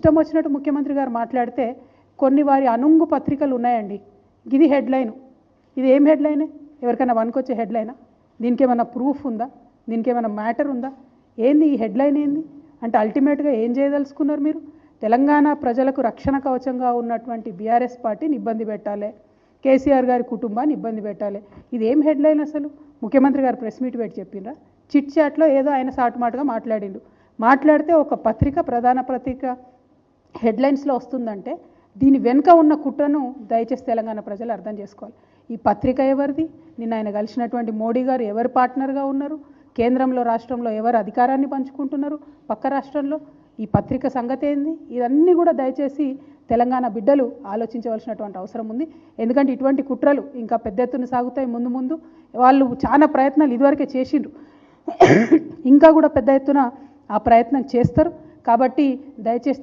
ఇష్టం వచ్చినట్టు ముఖ్యమంత్రి గారు మాట్లాడితే కొన్ని వారి అనుంగు పత్రికలు ఉన్నాయండి. ఇది హెడ్లైన్, ఇది ఏం హెడ్లైన్? ఎవరికైనా వనుకొచ్చే హెడ్లైనా? దీనికి ఏమైనా ప్రూఫ్ ఉందా? దీనికి ఏమైనా మ్యాటర్ ఉందా? ఏంది ఈ హెడ్లైన్? ఏంది అంటే అల్టిమేట్గా ఏం చేయదలుచుకున్నారు మీరు? తెలంగాణ ప్రజలకు రక్షణ కవచంగా ఉన్నటువంటి బీఆర్ఎస్ పార్టీని ఇబ్బంది పెట్టాలి, కేసీఆర్ గారి కుటుంబాన్ని ఇబ్బంది పెట్టాలి. ఇది ఏం హెడ్లైన్ అసలు? ముఖ్యమంత్రి గారు ప్రెస్ మీట్ పెట్టి చెప్పిండ్రా? చిట్ చాట్లో ఏదో ఆయన సాటుమాటుగా మాట్లాడితే ఒక పత్రిక, ప్రధాన పత్రిక హెడ్లైన్స్లో వస్తుందంటే దీని వెనుక ఉన్న కుట్రను దయచేసి తెలంగాణ ప్రజలు అర్థం చేసుకోవాలి. ఈ పత్రిక ఎవరిది? నిన్న ఆయన కలిసినటువంటి మోడీ గారు ఎవరు పార్ట్నర్గా ఉన్నారు? కేంద్రంలో రాష్ట్రంలో ఎవరు అధికారాన్ని పంచుకుంటున్నారు? పక్క రాష్ట్రంలో ఈ పత్రిక సంగతి ఏంది? ఇవన్నీ కూడా దయచేసి తెలంగాణ బిడ్డలు ఆలోచించవలసినటువంటి అవసరం ఉంది. ఎందుకంటే ఇటువంటి కుట్రలు ఇంకా పెద్ద ఎత్తున సాగుతాయి. ముందు వాళ్ళు చాలా ప్రయత్నాలు ఇదివరకే చేసిండ్రు, ఇంకా కూడా పెద్ద ఎత్తున ఆ ప్రయత్నం చేస్తారు. కాబట్టి దయచేసి